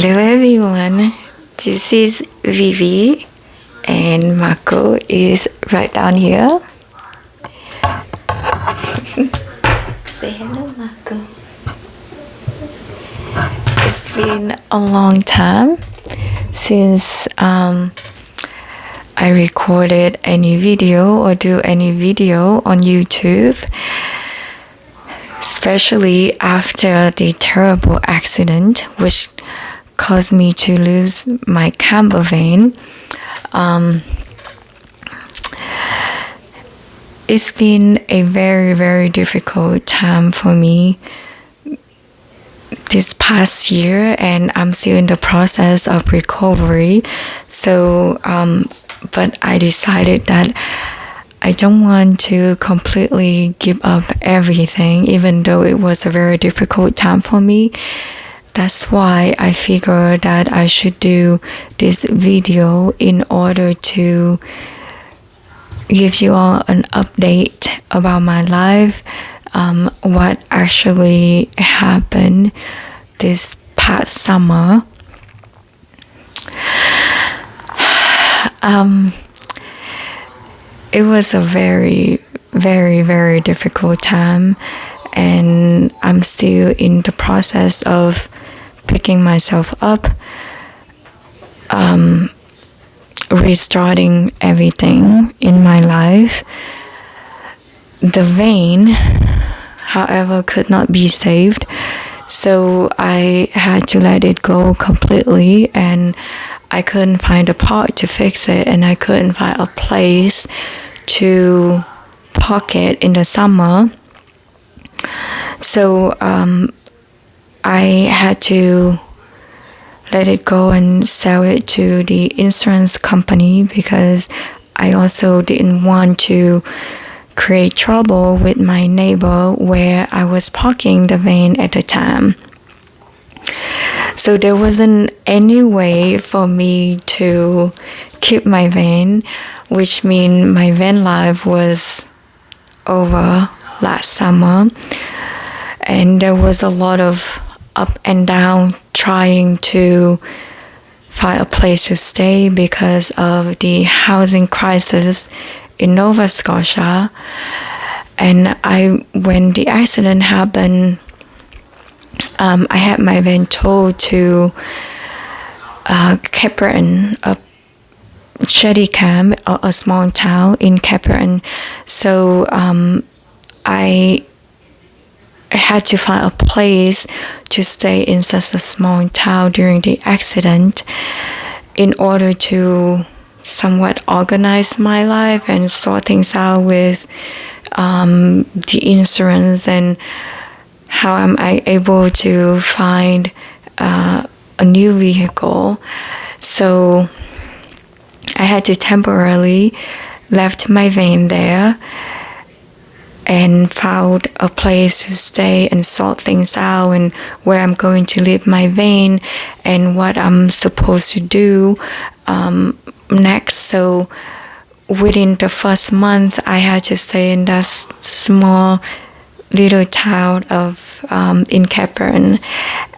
Hello everyone, this is Vivi and Marco is right down here. Say hello, Marco. It's been a long time since I recorded any video or do any video on YouTube, especially after the terrible accident which caused me to lose my camber vein. It's been a very, very difficult time for me this past year, and I'm still in the process of recovery. So, but I decided that I don't want to completely give up everything, even though it was a very difficult time for me. That's why I figured that I should do this video in order to give you all an update about my life, what actually happened this past summer. It was a very, very, very difficult time, and I'm still in the process of picking myself up, restarting everything in my life. The vein, however, could not be saved, so I had to let it go completely, and I couldn't find a part to fix it, and I couldn't find a place to park it in the summer. So I had to let it go and sell it to the insurance company, because I also didn't want to create trouble with my neighbor where I was parking the van at the time. So there wasn't any way for me to keep my van, which means my van life was over last summer, and there was a lot of up and down trying to find a place to stay because of the housing crisis in Nova Scotia. And when the accident happened, I had my van towed to Cape Breton, a shanty camp, a small town in Cape Breton. So I had to find a place to stay in such a small town during the accident in order to somewhat organize my life and sort things out with the insurance, and how am I able to find a new vehicle. So I had to temporarily left my van there and found a place to stay and sort things out, and where I'm going to leave my van and what I'm supposed to do next. So within the first month, I had to stay in that small little town of in Cape Breton,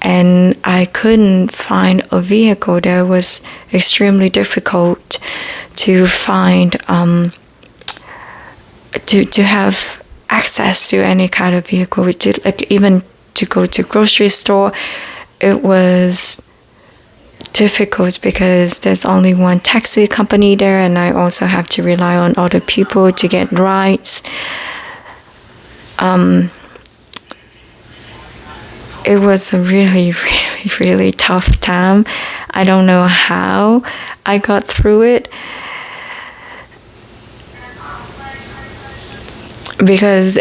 and I couldn't find a vehicle. That was extremely difficult to find, to have access to any kind of vehicle, which is like even to go to grocery store, it was difficult because there's only one taxi company there, and I also have to rely on other people to get rides. It was a really, really, really tough time. I don't know how I got through it, because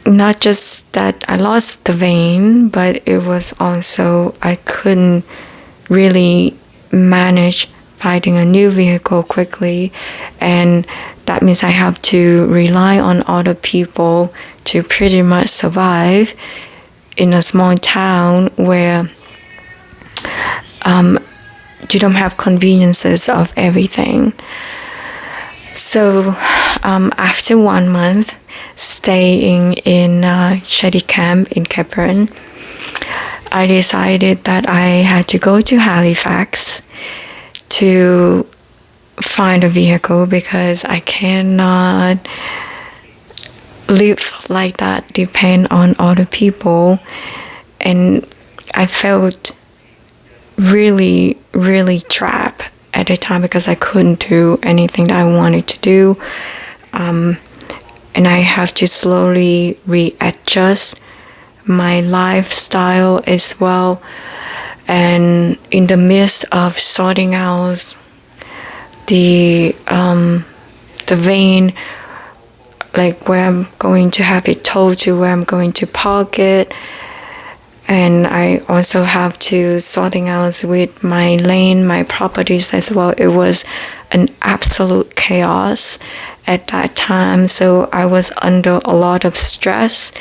not just that I lost the vein, but it was also I couldn't really manage finding a new vehicle quickly, and that means I have to rely on other people to pretty much survive in a small town where you don't have conveniences of everything. So after 1 month staying in Shady Camp in Cape Breton, I decided that I had to go to Halifax to find a vehicle because I cannot live like that, depend on other people. And I felt really, really trapped at the time because I couldn't do anything that I wanted to do. And I have to slowly readjust my lifestyle as well. And in the midst of sorting out the vein, like where I'm going to have it towed to, where I'm going to park it, and I also have to sorting out with my lane, my properties as well. It was an absolute chaos at that time, so I was under a lot of stress,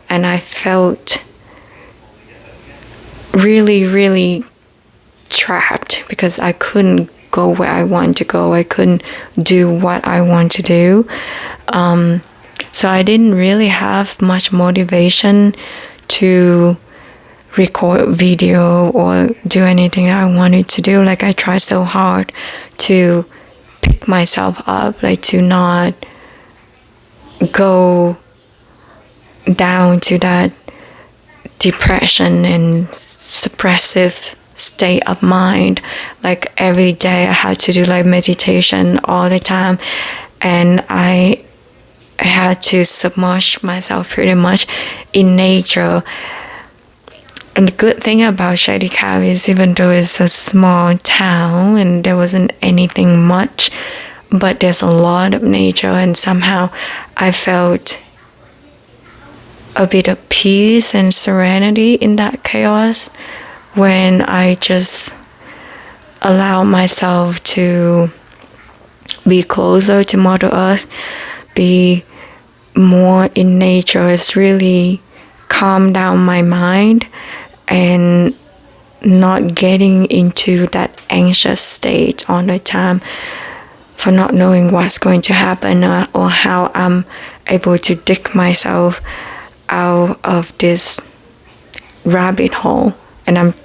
and I felt really, really trapped because I couldn't go where I want to go. I couldn't do what I want to do. So I didn't really have much motivation to record video or do anything that I wanted to do. Like I tried so hard to pick myself up, like to not go down to that depression and suppressive state of mind. Like every day I had to do like meditation all the time, and I had to submerge myself pretty much in nature. And the good thing about Shady Cab is, even though it's a small town and there wasn't anything much, but there's a lot of nature, and somehow I felt a bit of peace and serenity in that chaos when I just allow myself to be closer to Mother Earth, be more in nature. It's really calmed down my mind and not getting into that anxious state all the time for not knowing what's going to happen or how I'm able to dig myself out of this rabbit hole. And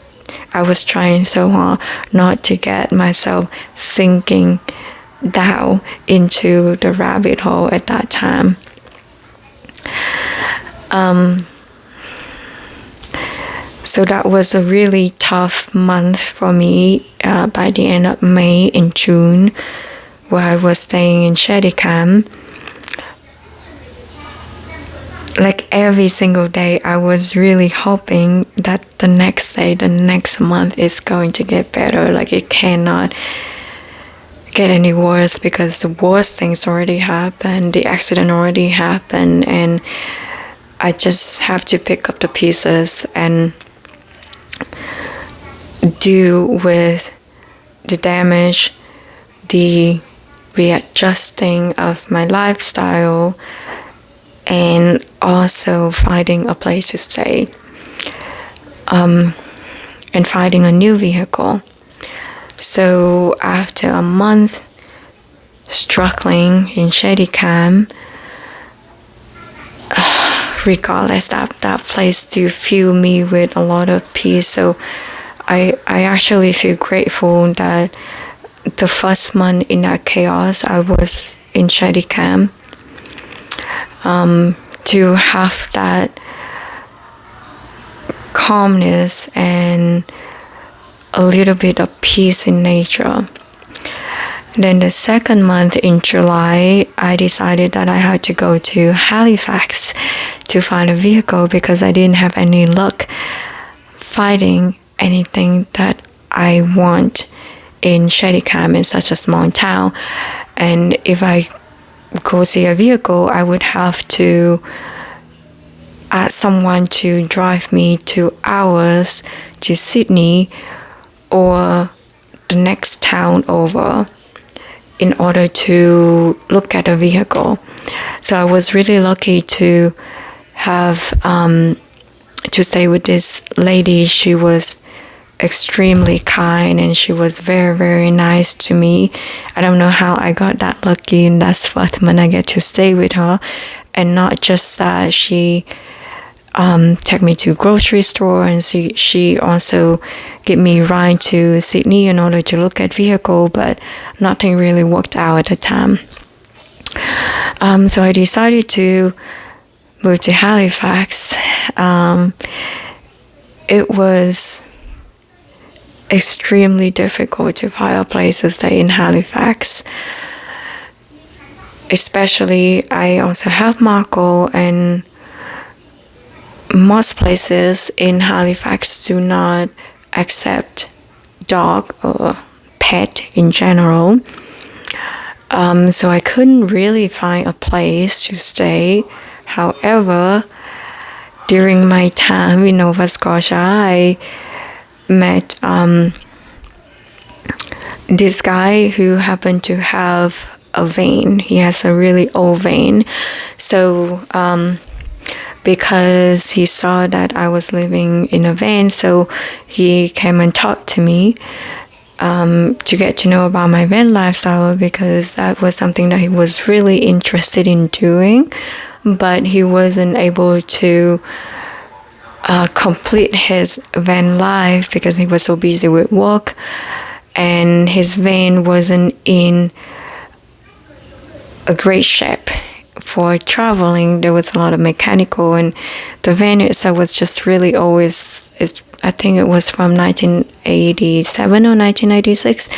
I was trying so hard not to get myself sinking down into the rabbit hole at that time. So that was a really tough month for me by the end of May and June, where I was staying in Shady Cab. Like every single day, I was really hoping that the next day, the next month is going to get better. Like it cannot get any worse because the worst things already happened. The accident already happened, and I just have to pick up the pieces and deal with the damage, the readjusting of my lifestyle, and also finding a place to stay, and finding a new vehicle. So after a month struggling in Shady Cab, regardless, that place do fill me with a lot of peace. So I actually feel grateful that the first month in that chaos I was in Shady Cab, to have that calmness and a little bit of peace in nature. Then the second month in July, I decided that I had to go to Halifax to find a vehicle because I didn't have any luck finding anything that I want in Shady Cab, in such a small town. And if I go see a vehicle, I would have to ask someone to drive me 2 hours to Sydney or the next town over in order to look at a vehicle. So I was really lucky to have to stay with this lady. She was extremely kind and she was very, very nice to me. I don't know how I got that lucky, and that's first month I get to stay with her. And not just that, she take me to grocery store, and she also gave me a ride to Sydney in order to look at vehicle, but nothing really worked out at the time. So I decided to move to Halifax. It was extremely difficult to find a place to stay in Halifax. Especially, I also have Marco, and most places in Halifax do not accept dog or pet in general. So I couldn't really find a place to stay. However, during my time in Nova Scotia, I met this guy who happened to have a van. He has a really old van. So because he saw that I was living in a van, so he came and talked to me to get to know about my van lifestyle, because that was something that he was really interested in doing, but he wasn't able to complete his van life because he was so busy with work, and his van wasn't in a great shape for traveling. There was a lot of mechanical, and the van itself was just really always, I think it was from 1987 or 1986.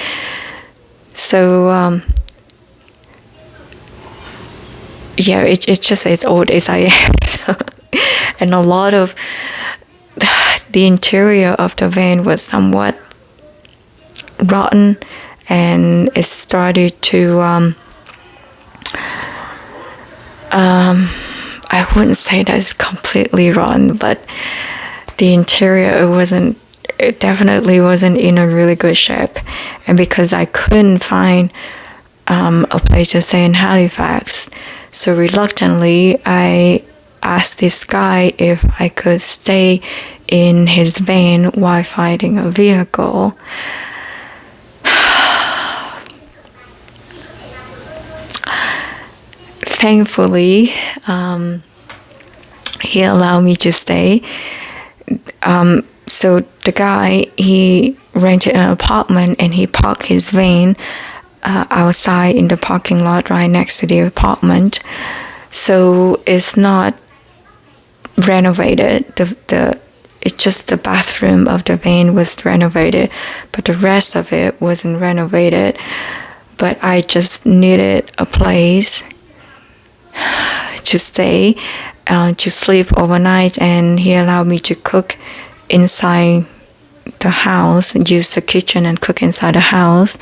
So yeah, it's just as old as I am. So, and a lot of the interior of the van was somewhat rotten, and it started to I wouldn't say that it's completely rotten, but the interior, it definitely wasn't in a really good shape. And because I couldn't find a place to stay in Halifax, so reluctantly I asked this guy if I could stay in his van while finding a vehicle. Thankfully, he allowed me to stay. So the guy, he rented an apartment, and he parked his van outside in the parking lot right next to the apartment. So it's not renovated. It's just the bathroom of the van was renovated, but the rest of it wasn't renovated. But I just needed a place to stay, to sleep overnight, and he allowed me to cook inside the house, use the kitchen and cook inside the house,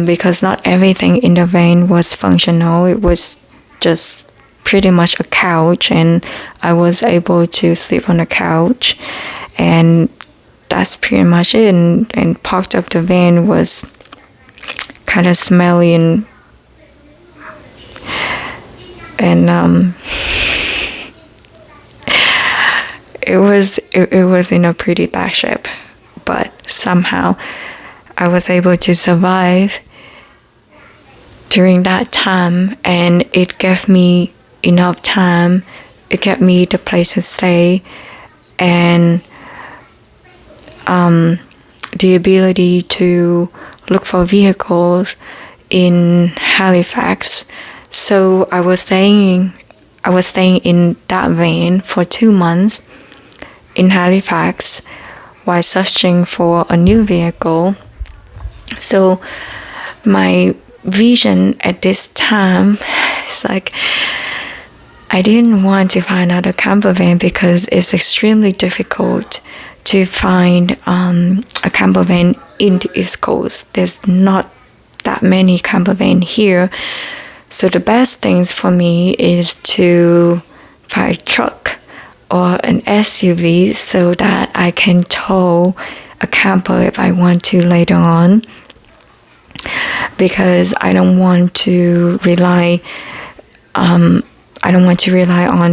because not everything in the van was functional. It was just pretty much a couch, and I was able to sleep on the couch, and that's pretty much it. And part of the van was kind of smelly, and it was in a pretty bad shape, but somehow I was able to survive during that time, and it gave me enough time. It gave me the place to stay, and the ability to look for vehicles in Halifax. So I was staying in that van for 2 months in Halifax while searching for a new vehicle. So my vision at this time is like, I didn't want to find another camper van because it's extremely difficult to find a camper van in the East Coast. There's not that many camper van here. So the best things for me is to buy a truck or an SUV so that I can tow a camper if I want to later on, because I don't want to rely on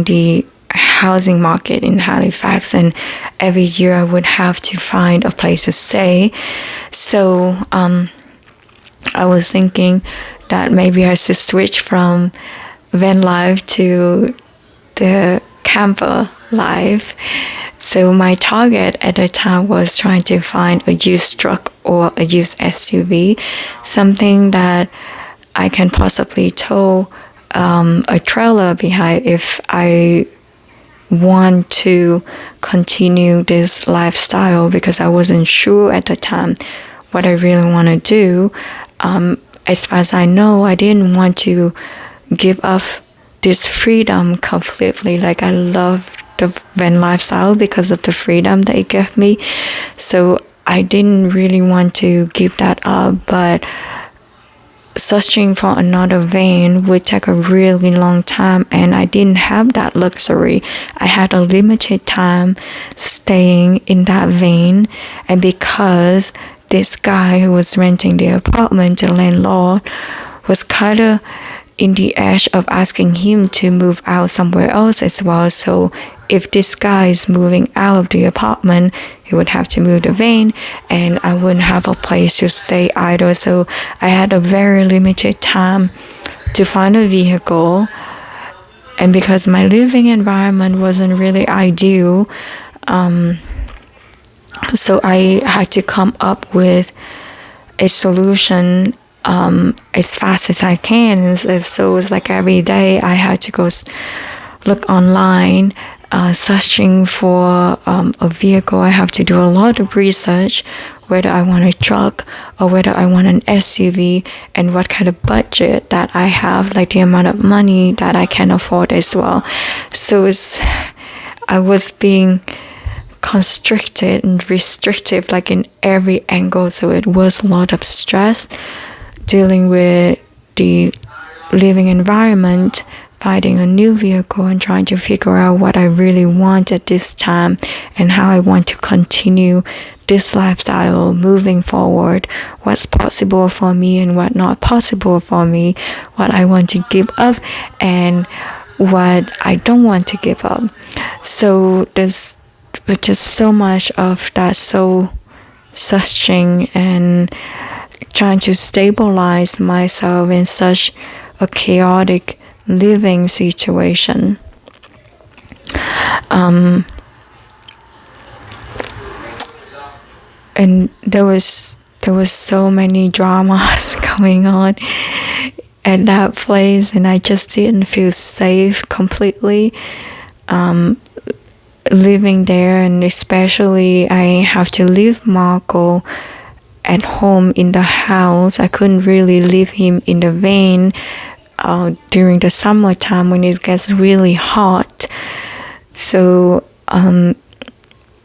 the housing market in Halifax, and every year I would have to find a place to stay. So I was thinking that maybe I should switch from van life to the camper life. So my target at the time was trying to find a used truck or a used SUV, something that I can possibly tow a trailer behind if I want to continue this lifestyle, because I wasn't sure at the time what I really want to do. As far as I know, I didn't want to give up this freedom completely. Like, I love the van lifestyle because of the freedom that it gave me. So I didn't really want to give that up, but searching for another van would take a really long time, and I didn't have that luxury. I had a limited time staying in that van, and because this guy who was renting the apartment, the landlord, was kind of in the edge of asking him to move out somewhere else as well. So if this guy is moving out of the apartment, he would have to move the van, and I wouldn't have a place to stay either. So I had a very limited time to find a vehicle, and because my living environment wasn't really ideal, so I had to come up with a solution as fast as I can. So it's like every day I had to go look online, searching for a vehicle. I have to do a lot of research, whether I want a truck or whether I want an SUV, and what kind of budget that I have, like the amount of money that I can afford as well. So I was being constricted and restrictive, like in every angle. So it was a lot of stress dealing with the living environment, finding a new vehicle, and trying to figure out what I really want at this time and how I want to continue this lifestyle moving forward, what's possible for me and what not possible for me, what I want to give up and what I don't want to give up. So there's just so much of that soul searching and trying to stabilize myself in such a chaotic living situation. And there was so many dramas going on at that place, and I just didn't feel safe completely living there. And especially I have to leave Marco at home in the house. I couldn't really leave him in the van during the summertime when it gets really hot. So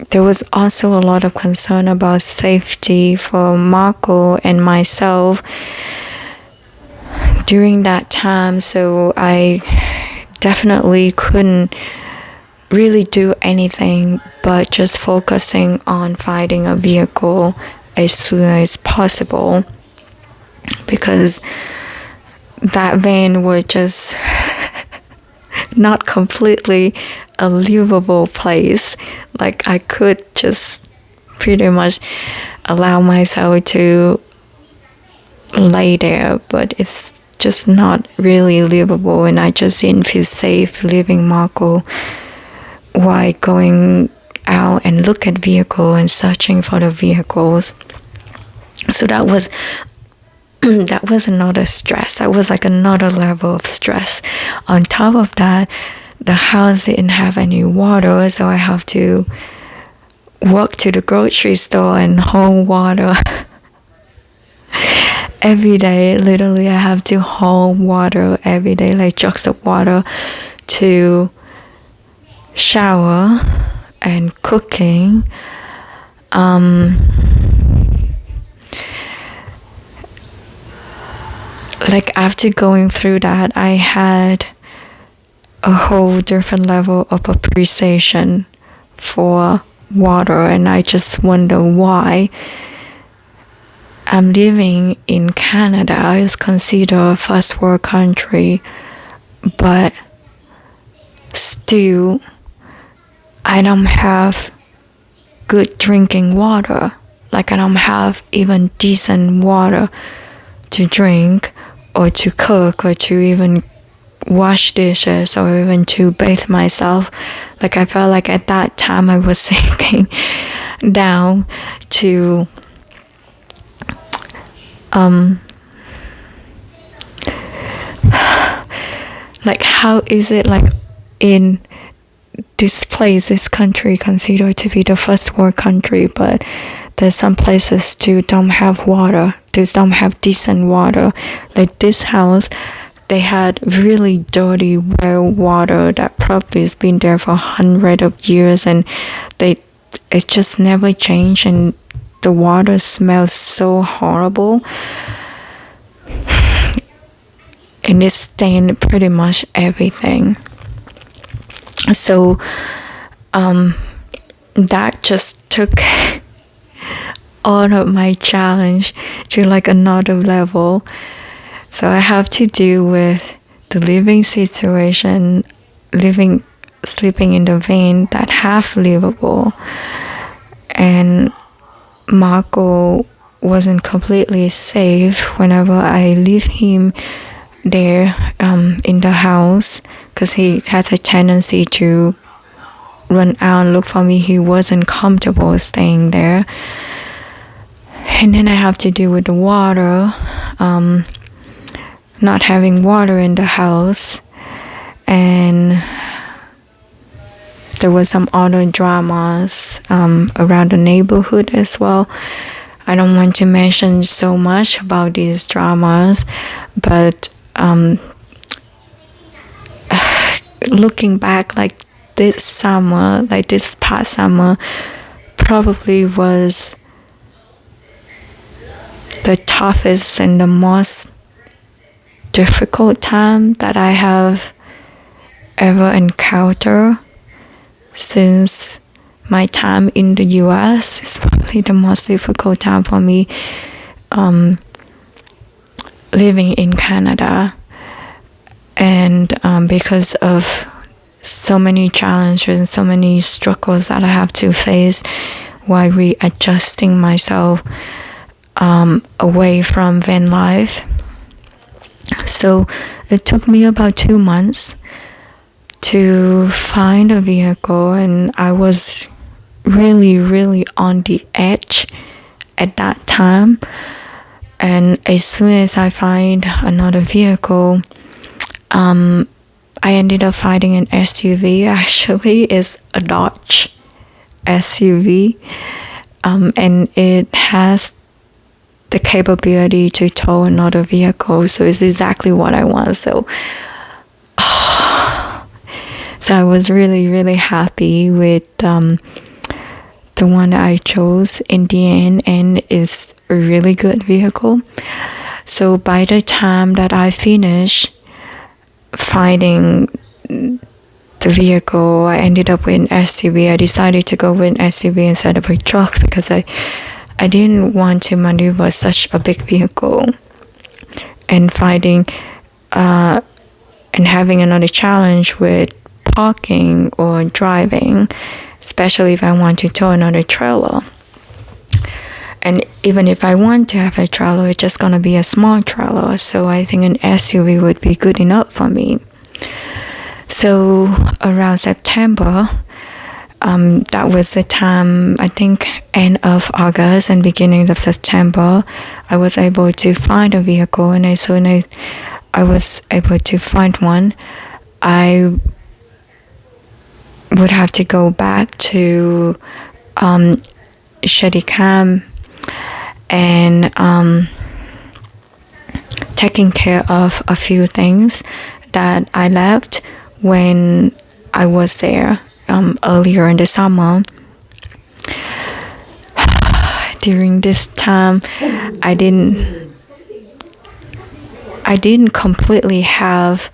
there was also a lot of concern about safety for Marco and myself during that time. So I definitely couldn't really do anything but just focusing on finding a vehicle as soon as possible, because that van was just not completely a livable place. Like, I could just pretty much allow myself to lay there, but it's just not really livable, and I just didn't feel safe leaving Marco while going out and look at vehicle and searching for the vehicles. So that was another stress. That was like another level of stress. On top of that, the house didn't have any water, so I have to walk to the grocery store and haul water every day. Literally, I have to haul water every day, like jugs of water, to shower and cooking. Like, after going through that, I had a whole different level of appreciation for water, and I just wonder why. I'm living in Canada. It's considered a first world country, but still I don't have good drinking water. Like, I don't have even decent water to drink or to cook or to even wash dishes or even to bathe myself. Like I felt like at that time I was sinking down to like how is it like in this place, this country considered to be the first world country, but there's some places still don't have water, they don't have decent water. Like this house, they had really dirty well water that probably has been there for hundreds of years, and it just never changed, and the water smells so horrible, and it stained pretty much everything. So that just took all of my challenge to like another level. So I have to deal with the living situation, sleeping in the van that half livable, and Marco wasn't completely safe whenever I leave him there in the house, because he has a tendency to run out and look for me. He wasn't comfortable staying there. And then I have to deal with the water, not having water in the house, and there was some other dramas around the neighborhood as well. I don't want to mention so much about these dramas, but looking back, like this past summer probably was the toughest and the most difficult time that I have ever encountered since my time in the US. It's probably the most difficult time for me living in Canada, and because of so many challenges and so many struggles that I have to face while readjusting myself away from van life. So it took me about 2 months to find a vehicle, and I was really, really on the edge at that time. And as soon as I find another vehicle, I ended up finding an SUV. Actually, it's a Dodge SUV, and it has the capability to tow another vehicle. So it's exactly what I want. So I was really, really happy with the one that I chose in the end, and it's a really good vehicle. So by the time that I finished finding the vehicle, I ended up with an SUV. I decided to go with an SUV instead of a truck because I didn't want to maneuver such a big vehicle, and finding and having another challenge with parking or driving, especially if I want to tow another trailer. And even if I want to have a trailer, it's just gonna be a small trailer. So I think an SUV would be good enough for me. So around September, that was the time, I think end of August and beginning of September, I was able to find a vehicle. And as soon as I was able to find one, I would have to go back to Steadicam and taking care of a few things that I left when I was there earlier in the summer. During this time, I didn't completely have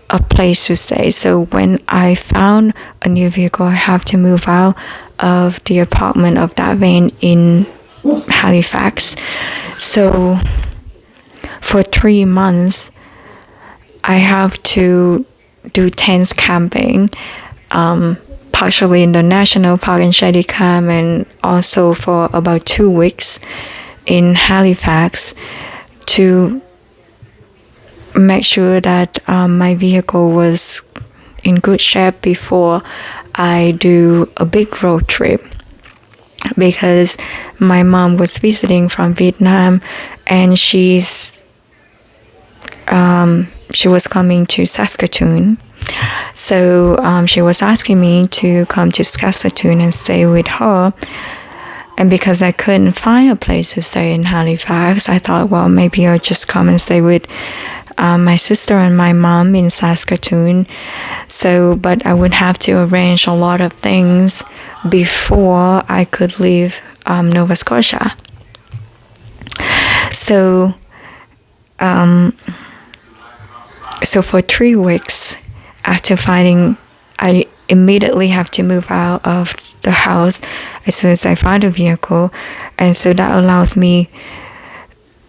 a place to stay. So when I found a new vehicle, I have to move out of the apartment of that van in Halifax. So for 3 months, I have to do tent camping, partially in the national park in Steadicam, and also for about 2 weeks in Halifax to make sure that my vehicle was in good shape before I do a big road trip, because my mom was visiting from Vietnam, and she was coming to Saskatoon. So she was asking me to come to Saskatoon and stay with her. And because I couldn't find a place to stay in Halifax, I thought, well, maybe I'll just come and stay with my sister and my mom in Saskatoon. So, but I would have to arrange a lot of things before I could leave Nova Scotia. So, so for 3 weeks after finding, I immediately have to move out of the house as soon as I find a vehicle. And so that allows me,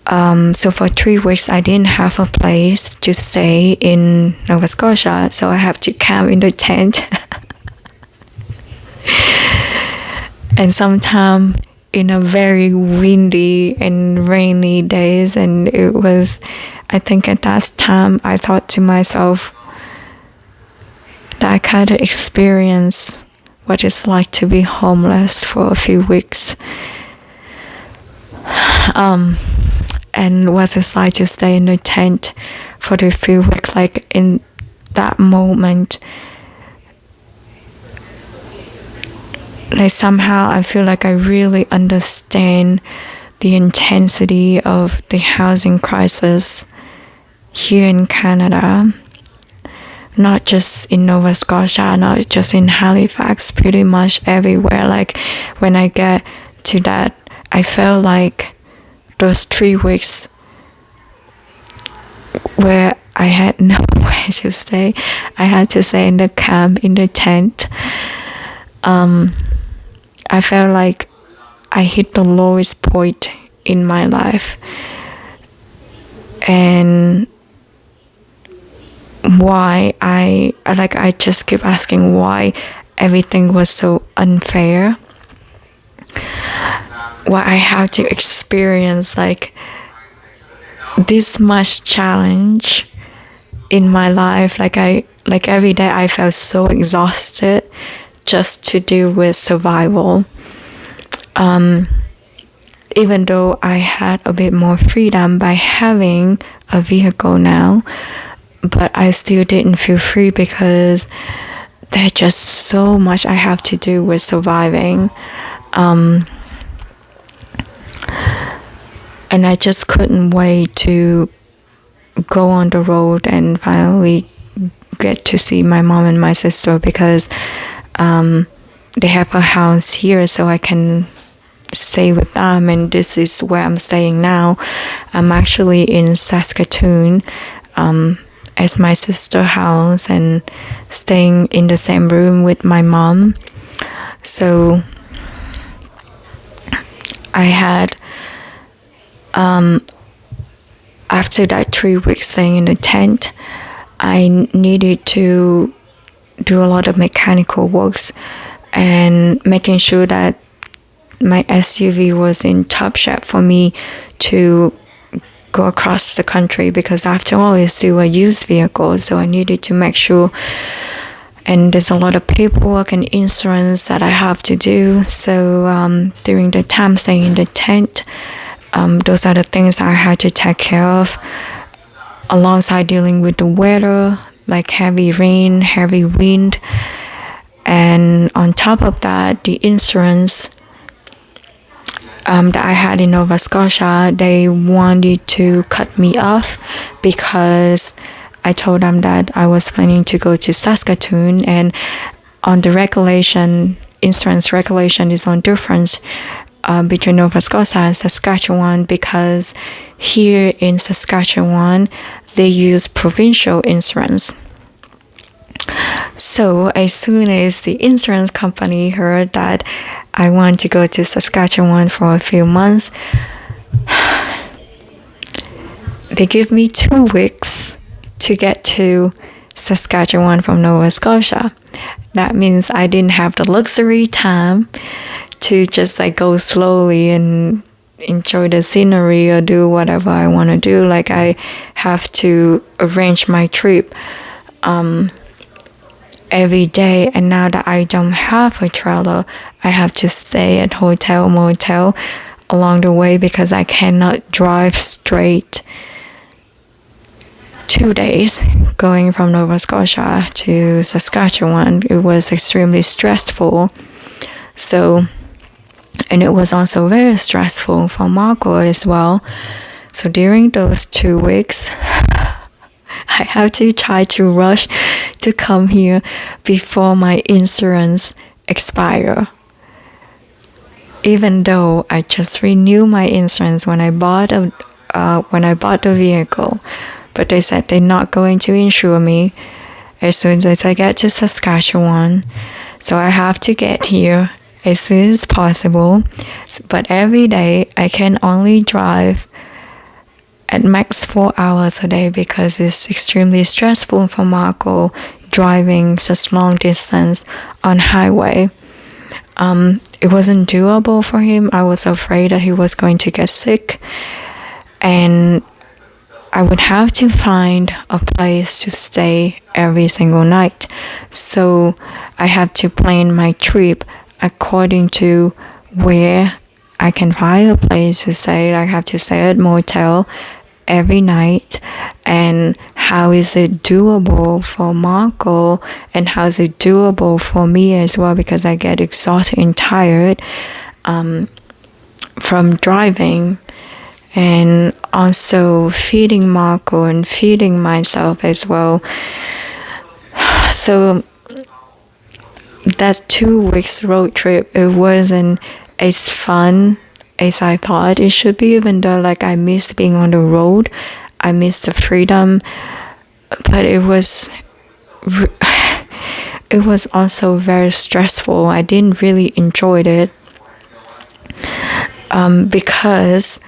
so for 3 weeks I didn't have a place to stay in Nova Scotia, so I have to camp in the tent. And sometimes in a very windy and rainy days, and it was, I think at that time I thought to myself that I kind of experienced what it's like to be homeless for a few weeks, and what it's like to stay in a tent for the few weeks. Like in that moment, like somehow I feel like I really understand the intensity of the housing crisis here in Canada, not just in Nova Scotia, not just in Halifax, pretty much everywhere. Like when I get to that, I felt like those 3 weeks where I had nowhere to stay, I had to stay in the camp, in the tent. I felt like I hit the lowest point in my life. And why I just keep asking why everything was so unfair, why I have to experience like this much challenge in my life. Like every day I felt so exhausted just to deal with survival. Even though I had a bit more freedom by having a vehicle now, but I still didn't feel free because there's just so much I have to do with surviving. And I just couldn't wait to go on the road and finally get to see my mom and my sister, because they have a house here, so I can stay with them. And this is where I'm staying now. I'm actually in Saskatoon as my sister's house and staying in the same room with my mom. So I had, after that 3 weeks staying in the tent, I needed to do a lot of mechanical works and making sure that my SUV was in top shape for me to go across the country, because after all it's still a used vehicle, so I needed to make sure. And there's a lot of paperwork and insurance that I have to do. So during the time staying in the tent, those are the things I had to take care of, alongside dealing with the weather, like heavy rain, heavy wind. And on top of that, the insurance that I had in Nova Scotia, they wanted to cut me off because I told them that I was planning to go to Saskatoon, and on the regulation, insurance regulation is on difference between Nova Scotia and Saskatchewan, because here in Saskatchewan, they use provincial insurance. So as soon as the insurance company heard that I want to go to Saskatchewan for a few months, they give me 2 weeks to get to Saskatchewan from Nova Scotia. That means I didn't have the luxury time to just like go slowly and enjoy the scenery or do whatever I want to do. Like I have to arrange my trip every day, and now that I don't have a trailer, I have to stay at hotel, motel along the way because I cannot drive straight 2 days going from Nova Scotia to Saskatchewan. It was extremely stressful. And it was also very stressful for Marco as well. So during those 2 weeks, I have to try to rush to come here before my insurance expire. Even though I just renewed my insurance when I bought the vehicle, but they said they're not going to insure me as soon as I get to Saskatchewan. So I have to get here as soon as possible. But every day I can only drive at max 4 hours a day because it's extremely stressful for Marco driving such long distance on highway. It wasn't doable for him. I was afraid that he was going to get sick, and I would have to find a place to stay every single night. So I have to plan my trip according to where I can find a place to stay. I have to stay at motel every night, and how is it doable for Marco, and how is it doable for me as well, because I get exhausted and tired from driving, and also feeding Marco and feeding myself as well. So that 2 weeks road trip, it wasn't as fun as I thought it should be, even though like I missed being on the road, I missed the freedom, but it was also very stressful. I didn't really enjoy it because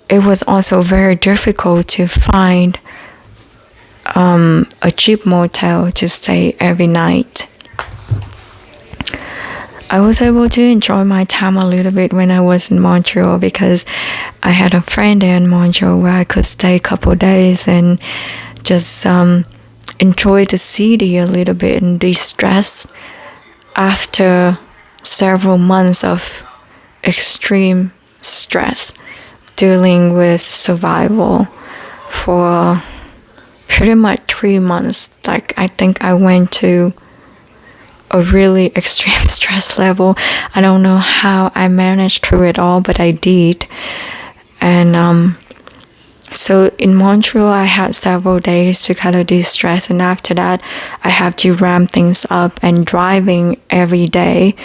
it was also very difficult to find a cheap motel to stay every night. I was able to enjoy my time a little bit when I was in Montreal because I had a friend there in Montreal where I could stay a couple of days and just enjoy the city a little bit and de-stress after several months of extreme stress dealing with survival for pretty much 3 months. Like I think I went to a really extreme stress level. I don't know how I managed through it all, but I did. And so in Montreal, I had several days to kind of de-stress, and after that, I have to ramp things up, and driving every day,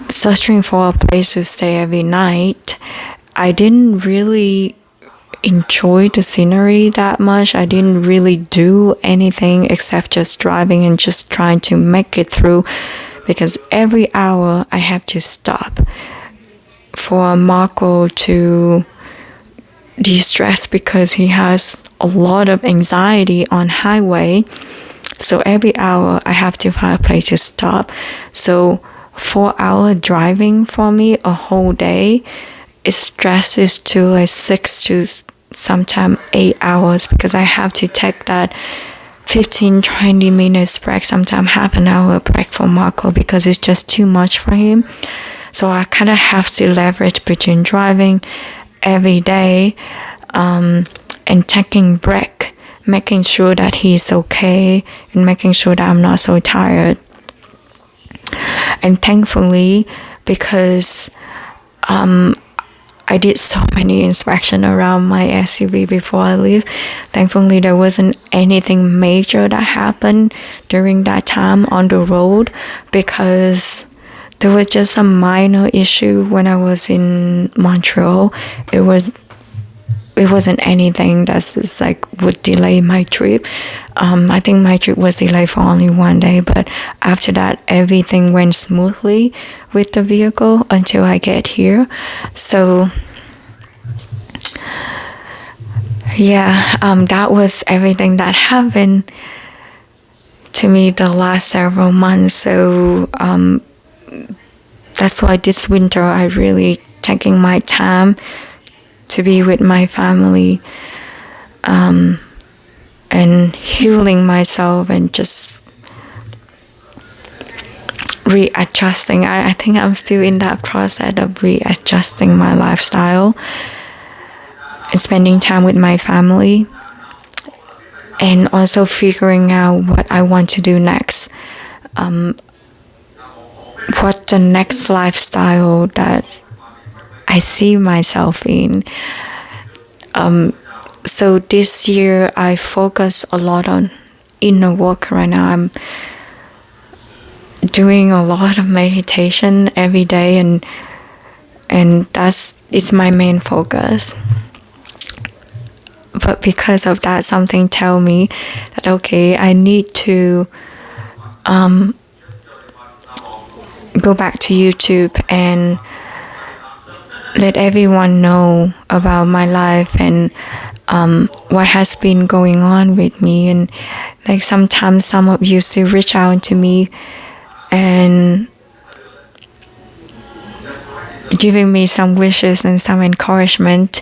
searching for a place to stay every night. I didn't really enjoy the scenery that much. I didn't really do anything except just driving and just trying to make it through, because every hour I have to stop for Marco to de-stress because he has a lot of anxiety on highway. So every hour I have to find a place to stop. So 4-hour driving for me a whole day, it stresses to like 6 to sometimes 8 hours, because I have to take that 15-20 minutes break, sometimes half an hour break for Marco, because it's just too much for him. So I kind of have to leverage between driving every day and taking break, making sure that he's okay and making sure that I'm not so tired. And thankfully, because I did so many inspections around my SUV before I leave, thankfully there wasn't anything major that happened during that time on the road, because there was just a minor issue when I was in Montreal. It wasn't anything that's just like would delay my trip. I think my trip was delayed for only 1 day, but after that everything went smoothly with the vehicle until I get here. So yeah, that was everything that happened to me the last several months. So that's why this winter I really taking my time to be with my family, and healing myself and just readjusting. I think I'm still in that process of readjusting my lifestyle and spending time with my family, and also figuring out what I want to do next. What's the next lifestyle that I see myself in. So this year I focus a lot on inner work right now. I'm doing a lot of meditation every day, and it's my main focus. But because of that, something tell me that okay, I need to go back to YouTube and let everyone know about my life and what has been going on with me. And like sometimes some of you still reach out to me and giving me some wishes and some encouragement.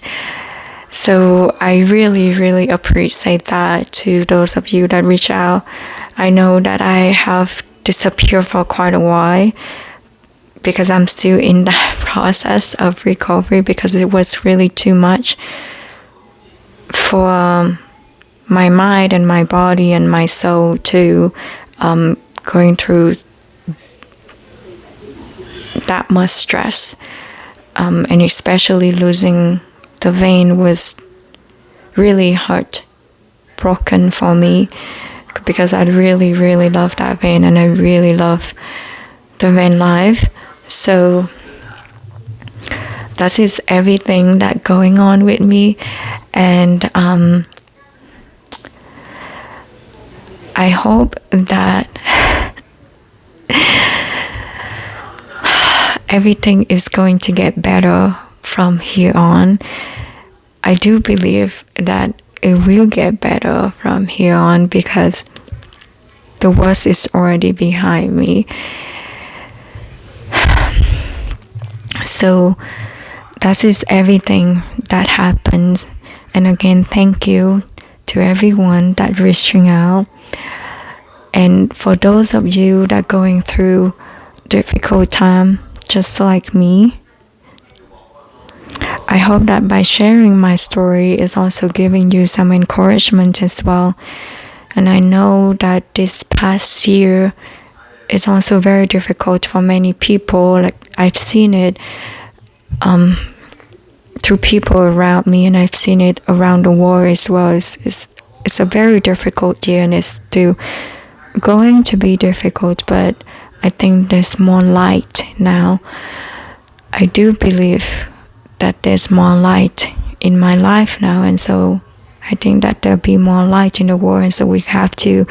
So I really, really appreciate that to those of you that reach out. I know that I have disappeared for quite a while because I'm still in that process of recovery, because it was really too much for my mind and my body and my soul to going through that much stress, and especially losing the vein was really heartbroken for me, because I really, really love that vein and I really love the van life. So that is everything that going on with me, and I hope that everything is going to get better from here on. I do believe that it will get better from here on, because the worst is already behind me. So that is everything that happened. And again, thank you to everyone that reaching out. And for those of you that going through difficult time, just like me, I hope that by sharing my story is also giving you some encouragement as well. And I know that this past year is also very difficult for many people. Like I've seen it through people around me, and I've seen it around the world as well. It's a very difficult year, and it's still going to be difficult, but I think there's more light now. I do believe that there's more light in my life now, and so I think that there'll be more light in the world, and so we have to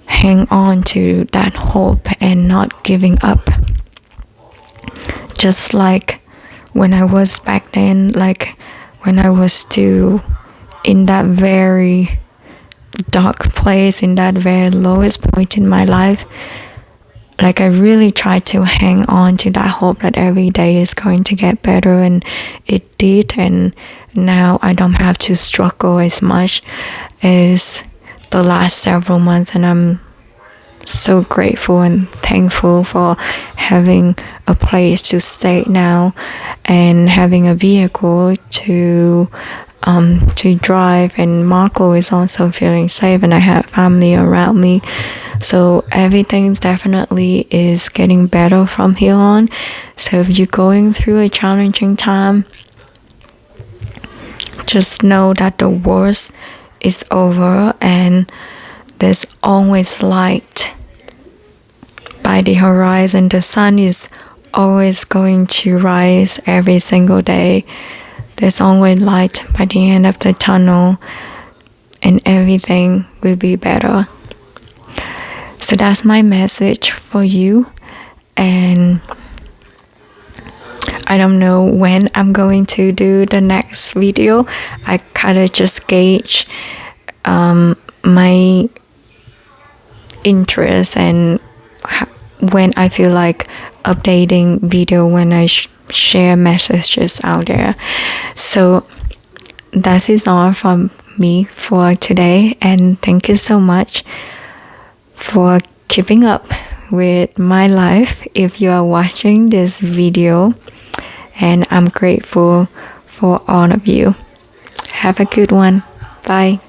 hang on to that hope and not giving up. Just like when I was back then, like when I was still in that very dark place, in that very lowest point in my life, like I really tried to hang on to that hope that every day is going to get better, and it did. And now I don't have to struggle as much as the last several months, and I'm so grateful and thankful for having a place to stay now and having a vehicle to drive. And Marco is also feeling safe, and I have family around me. So everything definitely is getting better from here on. So if you're going through a challenging time, just know that the worst is over, and there's always light by the horizon. The sun is always going to rise every single day. There's always light by the end of the tunnel, and everything will be better. So that's my message for you. And I don't know when I'm going to do the next video. I kind of just gauge my interest and when I feel like updating video when I share messages out there. So that is all from me for today, and thank you so much for keeping up with my life if you are watching this video, and I'm grateful for all of you. Have a good one. Bye.